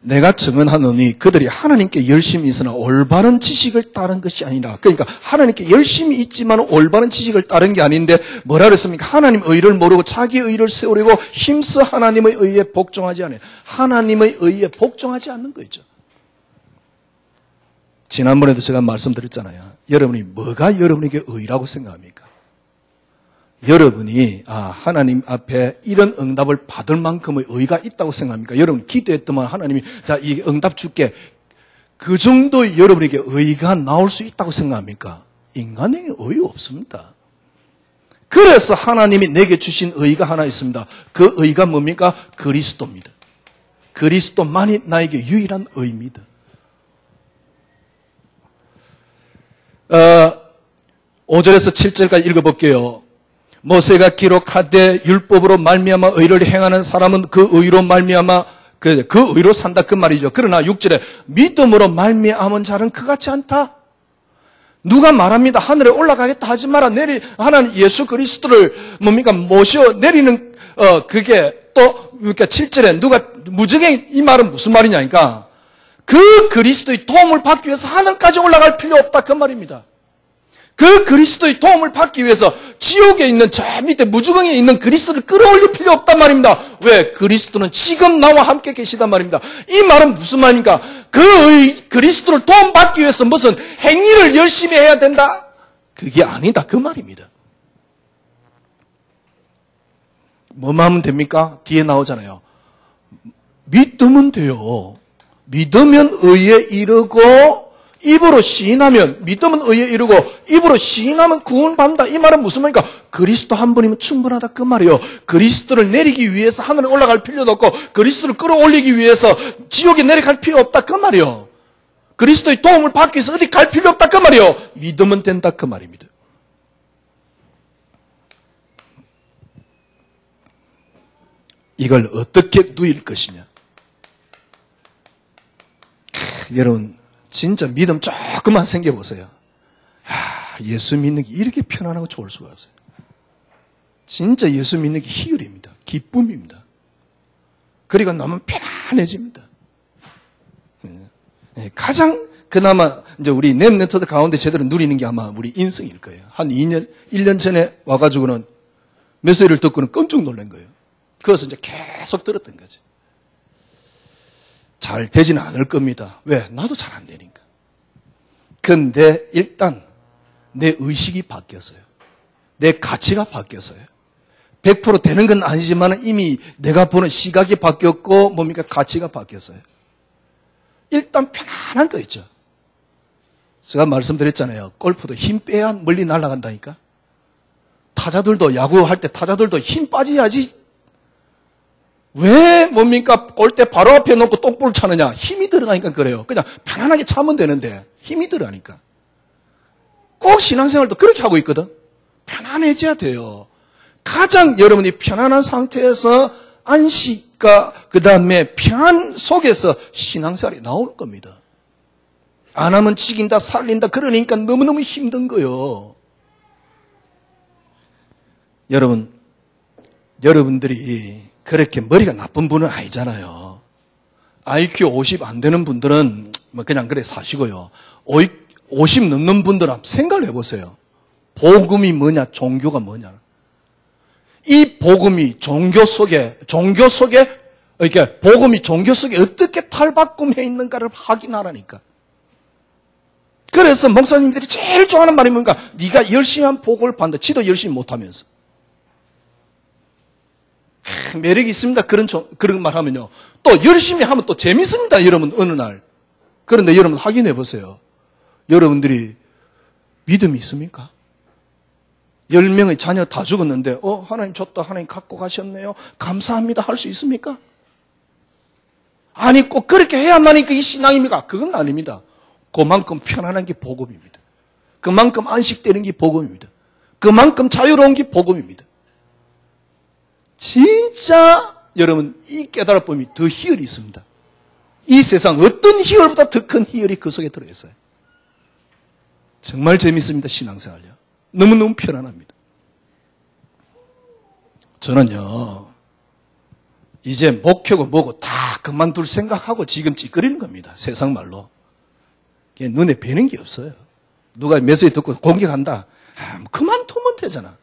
내가 증언하노니 그들이 하나님께 열심히 있으나 올바른 지식을 따른 것이 아니라. 그러니까 하나님께 열심히 있지만 올바른 지식을 따른 게 아닌데 뭐라 그랬습니까? 하나님 의를 모르고 자기 의를 세우려고 힘써 하나님의 의에 복종하지 않아요. 하나님의 의에 복종하지 않는 거죠. 지난번에도 제가 말씀드렸잖아요. 여러분이 뭐가 여러분에게 의라고 생각합니까? 여러분이 하나님 앞에 이런 응답을 받을 만큼의 의가 있다고 생각합니까? 여러분 기도했더만 하나님이 자, 이 응답 줄게. 그 정도의 여러분에게 의가 나올 수 있다고 생각합니까? 인간에게 의 없습니다. 그래서 하나님이 내게 주신 의가 하나 있습니다. 그 의가 뭡니까? 그리스도입니다. 그리스도만이 나에게 유일한 의입니다. 5절에서 7절까지 읽어볼게요. 모세가 기록하되 율법으로 말미암아 의를 행하는 사람은 그 의로 말미암아 그 의로 산다 그 말이죠. 그러나 6절에 믿음으로 말미암은 자는 그같지 않다. 누가 말합니다. 하늘에 올라가겠다 하지 마라. 하나님 예수 그리스도를 뭡니까 모셔 내리는 그게 또 그러니까 7절에 누가 무적행 이 말은 무슨 말이냐니까 그 그리스도의 도움을 받기 위해서 하늘까지 올라갈 필요 없다 그 말입니다. 그 그리스도의 도움을 받기 위해서 지옥에 있는 저 밑에 무주경에 있는 그리스도를 끌어올릴 필요 없단 말입니다. 왜? 그리스도는 지금 나와 함께 계시단 말입니다. 이 말은 무슨 말입니까? 그리스도를 도움받기 위해서 무슨 행위를 열심히 해야 된다? 그게 아니다 그 말입니다. 뭐만 하면 됩니까? 뒤에 나오잖아요. 믿으면 돼요. 믿으면 의에 이르고 입으로 시인하면 믿음은 의에 이르고 입으로 시인하면 구원받는다. 이 말은 무슨 말입니까? 그리스도 한 분이면 충분하다 그 말이에요. 그리스도를 내리기 위해서 하늘에 올라갈 필요도 없고 그리스도를 끌어올리기 위해서 지옥에 내려갈 필요 없다 그 말이에요. 그리스도의 도움을 받기 위해서 어디 갈 필요 없다 그 말이에요. 믿으면 된다 그 말입니다. 이걸 어떻게 누릴 것이냐. 여러분 진짜 믿음 조금만 생겨보세요. 예수 믿는 게 이렇게 편안하고 좋을 수가 없어요. 진짜 예수 믿는 게 희열입니다. 기쁨입니다. 그리고 너무 편안해집니다. 가장 그나마 이제 우리 랩런트들 가운데 제대로 누리는 게 아마 우리 인성일 거예요. 한 1년 전에 와가지고는 메시지를 듣고는 깜짝 놀란 거예요. 그래서 이제 계속 들었던 거지. 잘 되지는 않을 겁니다. 왜? 나도 잘 안 되니까. 근데 일단 내 의식이 바뀌었어요. 내 가치가 바뀌었어요. 100% 되는 건 아니지만 이미 내가 보는 시각이 바뀌었고 뭡니까? 가치가 바뀌었어요. 일단 편안한 거 있죠. 제가 말씀드렸잖아요. 골프도 힘 빼야 멀리 날아간다니까. 타자들도 야구할 때 타자들도 힘 빠져야지. 왜 뭡니까? 골대 바로 앞에 놓고 똑볼을 차느냐? 힘이 들어가니까 그래요. 그냥 편안하게 차면 되는데 힘이 들어가니까. 꼭 신앙생활도 그렇게 하고 있거든. 편안해져야 돼요. 가장 여러분이 편안한 상태에서 안식과 그 다음에 평안 속에서 신앙생활이 나올 겁니다. 안 하면 죽인다 살린다 그러니까 너무너무 힘든 거예요. 여러분들이 그렇게 머리가 나쁜 분은 아니잖아요. IQ 50 안 되는 분들은 뭐 그냥 그래 사시고요. 50 넘는 분들은 생각을 해보세요. 복음이 뭐냐, 종교가 뭐냐. 이 복음이 종교 속에 이렇게 복음이 종교 속에 어떻게 탈바꿈해 있는가를 확인하라니까. 그래서 목사님들이 제일 좋아하는 말이 뭔가? 네가 열심히 한 복을 받는다. 지도 열심히 못하면서. 매력이 있습니다. 그런 말 하면요. 또 열심히 하면 또 재밌습니다. 여러분 어느 날. 그런데 여러분 확인해 보세요. 여러분들이 믿음이 있습니까? 10명의 자녀 다 죽었는데 하나님 줬다. 하나님 갖고 가셨네요. 감사합니다. 할 수 있습니까? 아니 꼭 그렇게 해야만이 그게 신앙입니까? 그건 아닙니다. 그만큼 편안한 게 복음입니다. 그만큼 안식되는 게 복음입니다. 그만큼 자유로운 게 복음입니다. 진짜 여러분 이 깨달음이 더 희열이 있습니다. 이 세상 어떤 희열보다 더 큰 희열이 그 속에 들어있어요. 정말 재밌습니다. 신앙생활요. 너무너무 편안합니다. 저는요 이제 목표고 뭐고 다 그만둘 생각하고 지금 찌끄리는 겁니다. 세상 말로. 눈에 뵈는 게 없어요. 누가 메시지 듣고 공격한다. 그만두면 되잖아.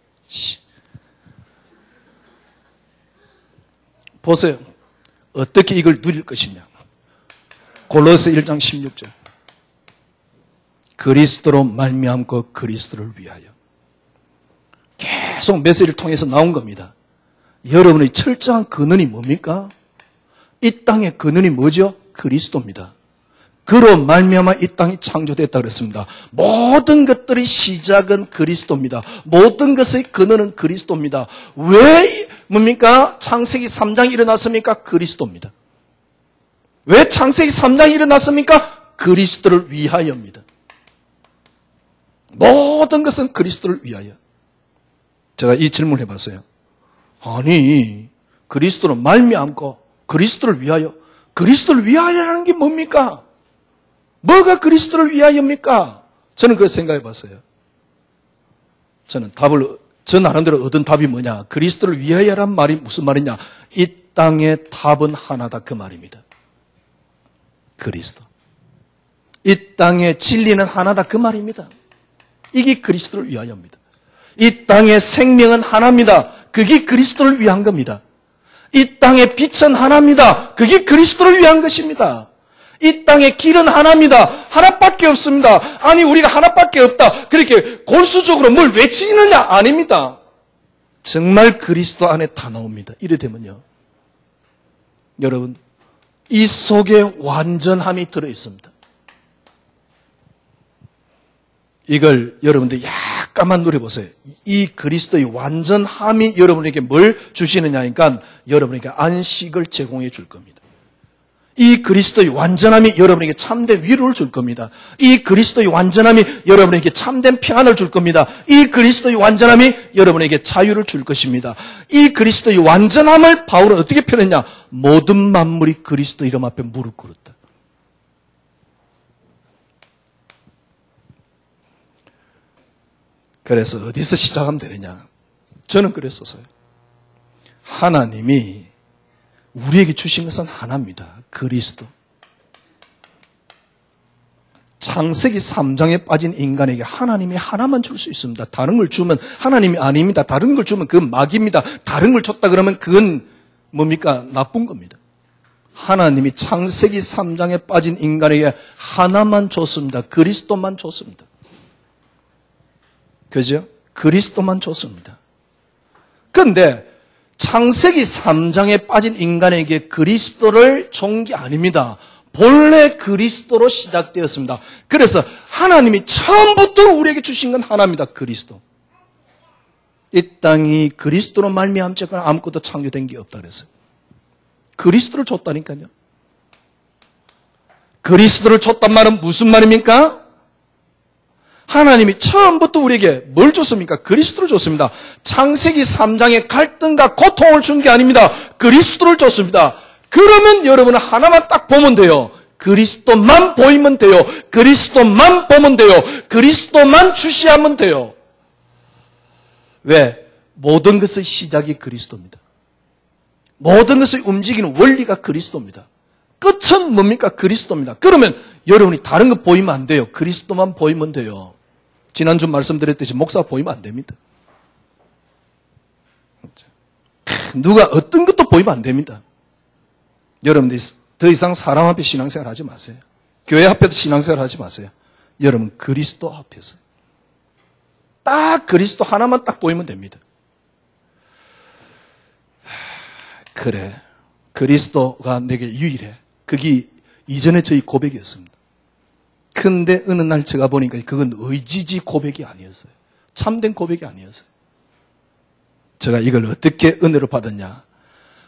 보세요. 어떻게 이걸 누릴 것이냐. 골로새 1장 16절. 그리스도로 말미암고 그리스도를 위하여. 계속 메시지를 통해서 나온 겁니다. 여러분의 철저한 근원이 뭡니까? 이 땅의 근원이 뭐죠? 그리스도입니다. 그로 말미암아 이 땅이 창조됐다 그랬습니다. 모든 것들의 시작은 그리스도입니다. 모든 것의 근원은 그리스도입니다. 왜 뭡니까? 창세기 3장이 일어났습니까? 그리스도입니다. 왜 창세기 3장이 일어났습니까? 그리스도를 위하여입니다. 모든 것은 그리스도를 위하여. 제가 이 질문을 해봤어요. 아니 그리스도로 말미암고 그리스도를 위하여. 그리스도를 위하여라는 게 뭡니까? 뭐가 그리스도를 위하여입니까? 저는 그렇게 생각해 봤어요. 저는 저 나름대로 얻은 답이 뭐냐? 그리스도를 위하여란 말이 무슨 말이냐? 이 땅의 답은 하나다 그 말입니다. 그리스도. 이 땅의 진리는 하나다 그 말입니다. 이게 그리스도를 위하여입니다. 이 땅의 생명은 하나입니다. 그게 그리스도를 위한 겁니다. 이 땅의 빛은 하나입니다. 그게 그리스도를 위한 것입니다. 이 땅의 길은 하나입니다. 하나밖에 없습니다. 아니 우리가 하나밖에 없다. 그렇게 골수적으로 뭘 외치느냐? 아닙니다. 정말 그리스도 안에 다 나옵니다. 이래 되면요. 여러분 이 속에 완전함이 들어있습니다. 이걸 여러분들 약간만 누려보세요. 이 그리스도의 완전함이 여러분에게 뭘 주시느냐 하니까 여러분에게 안식을 제공해 줄 겁니다. 이 그리스도의 완전함이 여러분에게 참된 위로를 줄 겁니다. 이 그리스도의 완전함이 여러분에게 참된 평안을 줄 겁니다. 이 그리스도의 완전함이 여러분에게 자유를 줄 것입니다. 이 그리스도의 완전함을 바울은 어떻게 표현했냐? 모든 만물이 그리스도 이름 앞에 무릎 꿇었다. 그래서 어디서 시작하면 되느냐? 저는 그랬었어요. 하나님이 우리에게 주신 것은 하나입니다. 그리스도. 창세기 3장에 빠진 인간에게 하나님이 하나만 줄 수 있습니다. 다른 걸 주면 하나님이 아닙니다. 다른 걸 주면 그건 마귀입니다. 다른 걸 줬다 그러면 그건 뭡니까? 나쁜 겁니다. 하나님이 창세기 3장에 빠진 인간에게 하나만 줬습니다. 그리스도만 줬습니다. 그죠? 그리스도만 줬습니다. 그런데 창세기 3장에 빠진 인간에게 그리스도를 준 게 아닙니다. 본래 그리스도로 시작되었습니다. 그래서 하나님이 처음부터 우리에게 주신 건 하나입니다. 그리스도. 이 땅이 그리스도로 말미암자거나 아무것도 창조된 게 없다 그랬어요. 그리스도를 줬다니까요. 그리스도를 줬단 말은 무슨 말입니까? 하나님이 처음부터 우리에게 뭘 줬습니까? 그리스도를 줬습니다. 창세기 3장에 갈등과 고통을 준 게 아닙니다. 그리스도를 줬습니다. 그러면 여러분은 하나만 딱 보면 돼요. 그리스도만 보이면 돼요. 그리스도만 보면 돼요. 그리스도만 주시하면 돼요. 왜? 모든 것의 시작이 그리스도입니다. 모든 것을 움직이는 원리가 그리스도입니다. 끝은 뭡니까? 그리스도입니다. 그러면 여러분이 다른 거 보이면 안 돼요. 그리스도만 보이면 돼요. 지난주 말씀드렸듯이 목사 보이면 안 됩니다. 누가 어떤 것도 보이면 안 됩니다. 여러분들이 더 이상 사람 앞에 신앙생활 하지 마세요. 교회 앞에도 신앙생활 하지 마세요. 여러분 그리스도 앞에서 딱 그리스도 하나만 딱 보이면 됩니다. 그래, 그리스도가 내게 유일해. 그게 이전에 저희 고백이었습니다. 근데 어느 날 제가 보니까 그건 의지지 고백이 아니었어요. 참된 고백이 아니었어요. 제가 이걸 어떻게 은혜로 받았냐.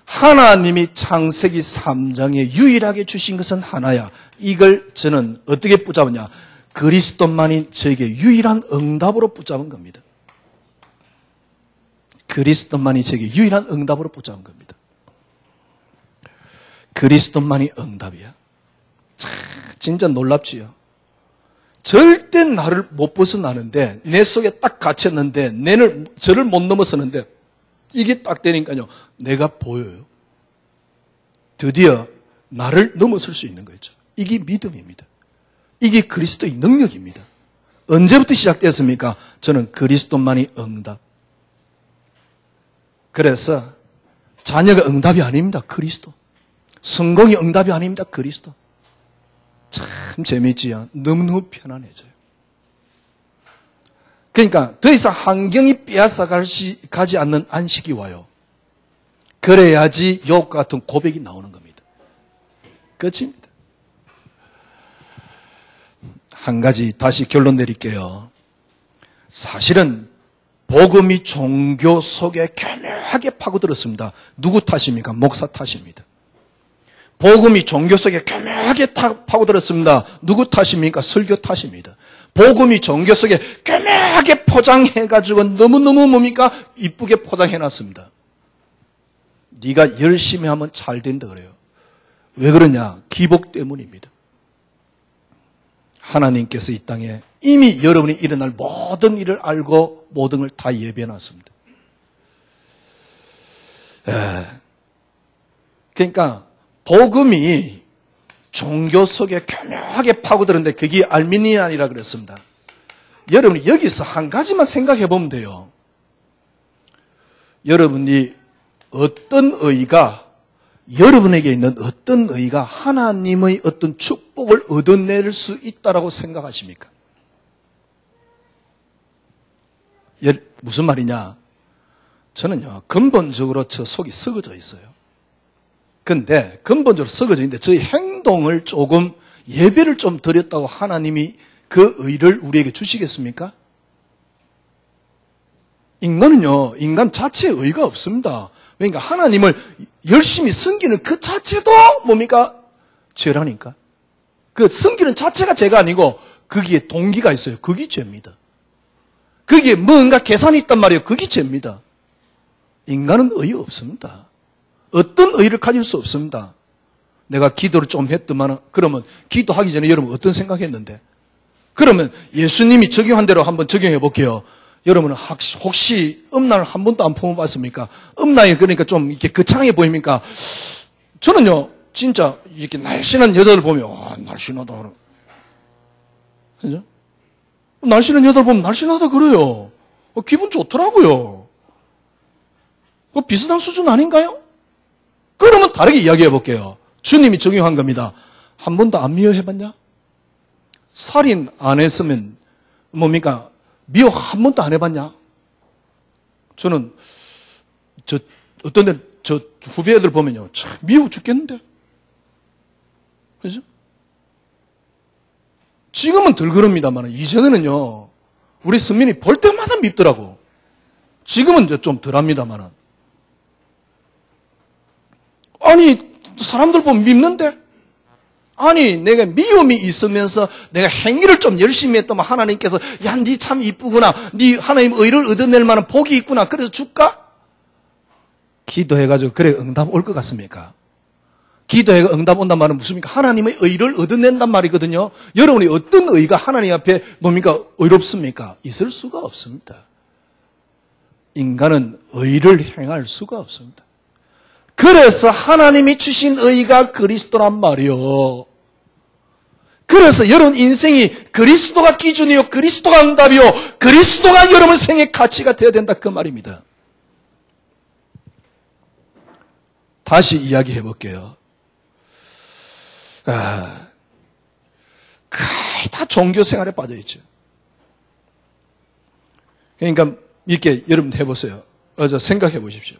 하나님이 창세기 3장에 유일하게 주신 것은 하나야. 이걸 저는 어떻게 붙잡았냐. 그리스도만이 저에게 유일한 응답으로 붙잡은 겁니다. 그리스도만이 저에게 유일한 응답으로 붙잡은 겁니다. 그리스도만이 응답이야. 참, 진짜 놀랍지요. 절대 나를 못 벗어나는데 내 속에 딱 갇혔는데 저를 못 넘어서는데 이게 딱 되니까요. 내가 보여요. 드디어 나를 넘어설 수 있는 거죠. 이게 믿음입니다. 이게 그리스도의 능력입니다. 언제부터 시작되었습니까? 저는 그리스도만이 응답. 그래서 자녀가 응답이 아닙니다. 그리스도. 성공이 응답이 아닙니다. 그리스도. 참 재미있지요. 너무너무 편안해져요. 그러니까 더 이상 환경이 빼앗아 가지 않는 안식이 와요. 그래야지 욥 같은 고백이 나오는 겁니다. 끝입니다. 한 가지 다시 결론 내릴게요. 사실은 복음이 종교 속에 교묘하게 파고들었습니다. 누구 탓입니까? 목사 탓입니다. 복음이 종교 속에 교묘하게 파고들었습니다. 누구 탓입니까? 설교 탓입니다. 복음이 종교 속에 교묘하게 포장해가지고 너무너무 뭡니까? 이쁘게 포장해놨습니다. 네가 열심히 하면 잘 된다 그래요. 왜 그러냐? 기복 때문입니다. 하나님께서 이 땅에 이미 여러분이 일어날 모든 일을 알고 모든 걸 다 예배해놨습니다. 그러니까 복음이 종교 속에 교묘하게 파고들었는데 그게 알미니안이라 그랬습니다. 여러분이 여기서 한 가지만 생각해 보면 돼요. 여러분이 어떤 의가 여러분에게 있는 어떤 의가 하나님의 어떤 축복을 얻어낼 수 있다라고 생각하십니까? 무슨 말이냐? 저는요, 근본적으로 저 속이 썩어져 있어요. 근데 근본적으로 썩어져 있는데 저희 행동을 조금 예배를 좀 드렸다고 하나님이 그 의를 우리에게 주시겠습니까? 인간은요, 인간 자체에 의가 없습니다. 그러니까 하나님을 열심히 섬기는 그 자체도 뭡니까? 죄라니까. 그 섬기는 자체가 죄가 아니고 거기에 동기가 있어요. 그게 죄입니다. 거기에 뭔가 계산이 있단 말이에요. 그게 죄입니다. 인간은 의 없습니다. 어떤 의를 가질 수 없습니다. 내가 기도를 좀 했더만 그러면 기도하기 전에 여러분 어떤 생각했는데? 그러면 예수님이 적용한 대로 한번 적용해 볼게요. 여러분은 혹시 음란을 한 번도 안 품어봤습니까? 음란이 그러니까 좀 이렇게 거창해 보입니까? 저는요, 진짜 이렇게 날씬한 여자를 보면, 와, 날씬하다. 그죠? 날씬한 여자를 보면 날씬하다 그래요. 기분 좋더라고요. 비슷한 수준 아닌가요? 그러면 다르게 이야기해 볼게요. 주님이 적용한 겁니다. 한 번도 안 미워해봤냐? 살인 안 했으면 뭡니까? 미워 한 번도 안 해봤냐? 저는 어떤 데 저 후배 애들 보면요, 참 미워 죽겠는데, 그죠? 지금은 덜 그럽니다만 이전에는요, 우리 선민이 볼 때마다 밉더라고. 지금은 이제 좀 덜합니다만. 아니 사람들 보면 밉는데, 아니 내가 미움이 있으면서 내가 행위를 좀 열심히 했더만 하나님께서 야, 니 참 이쁘구나, 니 하나님 의를 얻어낼 만한 복이 있구나, 그래서 줄까? 기도해가지고 그래 응답 올 것 같습니까? 기도해가 응답 온단 말은 무엇입니까? 하나님의 의를 얻어낸단 말이거든요. 여러분이 어떤 의가 하나님 앞에 뭡니까? 의롭습니까? 있을 수가 없습니다. 인간은 의를 행할 수가 없습니다. 그래서 하나님이 주신 의가 그리스도란 말이요. 그래서 여러분 인생이 그리스도가 기준이요, 그리스도가 응답이요, 그리스도가 여러분 생의 가치가 되어야 된다, 그 말입니다. 다시 이야기해 볼게요. 거의 다 종교 생활에 빠져 있죠. 그러니까 이렇게 여러분 해보세요. 생각해 보십시오.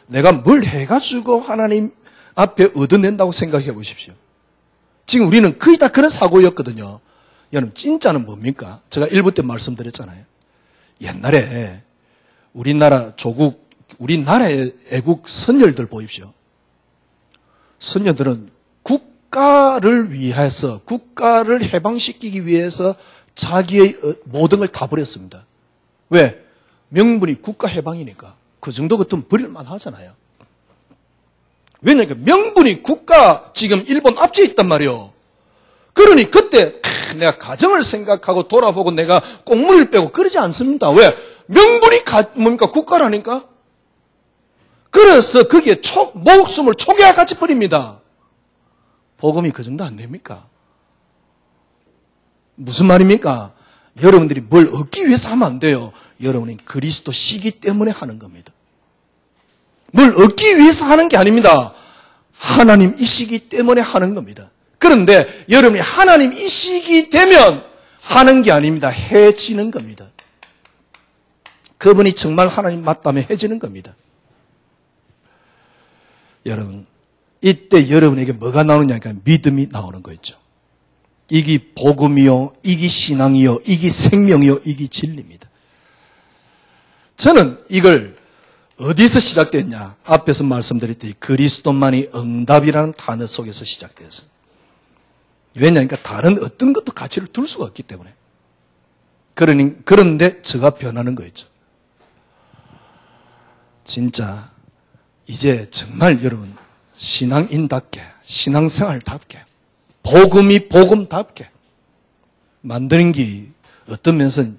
내가 뭘 해가지고 하나님 앞에 얻어낸다고 생각해 보십시오. 지금 우리는 거의 다 그런 사고였거든요. 여러분 진짜는 뭡니까? 제가 1부 때 말씀드렸잖아요. 옛날에 우리나라 조국, 우리나라의 애국 선열들 보십시오. 선열들은 국가를 위해서, 국가를 해방시키기 위해서 자기의 모든 걸 다 버렸습니다. 왜? 명분이 국가 해방이니까. 그 정도 같으면 버릴만 하잖아요. 왜냐하면 명분이 국가 지금 일본 앞뒤에 있단 말이에요. 그러니 그때 내가 가정을 생각하고 돌아보고 내가 꽁무니를 빼고 그러지 않습니다. 왜? 명분이 뭡니까? 국가라니까. 그래서 거기에 목숨을 초기와 같이 버립니다. 복음이 그 정도 안 됩니까? 무슨 말입니까? 여러분들이 뭘 얻기 위해서 하면 안 돼요. 여러분이 그리스도시기 때문에 하는 겁니다. 뭘 얻기 위해서 하는 게 아닙니다. 하나님이시기 때문에 하는 겁니다. 그런데 여러분이 하나님이시기 되면 하는 게 아닙니다. 해지는 겁니다. 그분이 정말 하나님 맞다면 해지는 겁니다. 여러분, 이때 여러분에게 뭐가 나오느냐니까 믿음이 나오는 거 있죠. 이게 복음이요, 이게 신앙이요, 이게 생명이요, 이게 진리입니다. 저는 이걸 어디서 시작됐냐? 앞에서 말씀드렸듯이 그리스도만이 응답이라는 단어 속에서 시작되었습니다. 왜냐하니까 다른 어떤 것도 가치를 둘 수가 없기 때문에. 그런데 저가 변하는 거였죠. 진짜 이제 정말 여러분 신앙인답게, 신앙생활답게, 복음이 복음답게 만드는 게 어떤 면에서는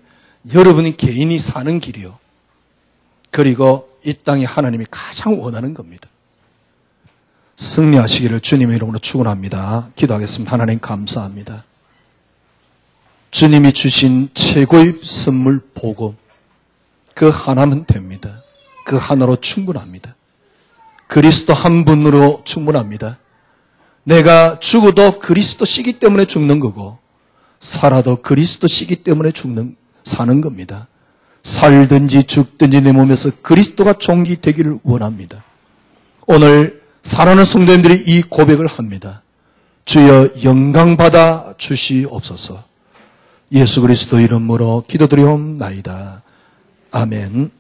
여러분이 개인이 사는 길이요. 그리고 이 땅에 하나님이 가장 원하는 겁니다. 승리하시기를 주님의 이름으로 축원합니다. 기도하겠습니다. 하나님 감사합니다. 주님이 주신 최고의 선물 복음, 그 하나면 됩니다. 그 하나로 충분합니다. 그리스도 한 분으로 충분합니다. 내가 죽어도 그리스도시기 때문에 죽는 거고 살아도 그리스도시기 때문에 사는 겁니다. 살든지 죽든지 내 몸에서 그리스도가 존귀되기를 원합니다. 오늘 사랑하는 성도님들이 이 고백을 합니다. 주여 영광받아 주시옵소서. 예수 그리스도 이름으로 기도드리옵나이다. 아멘.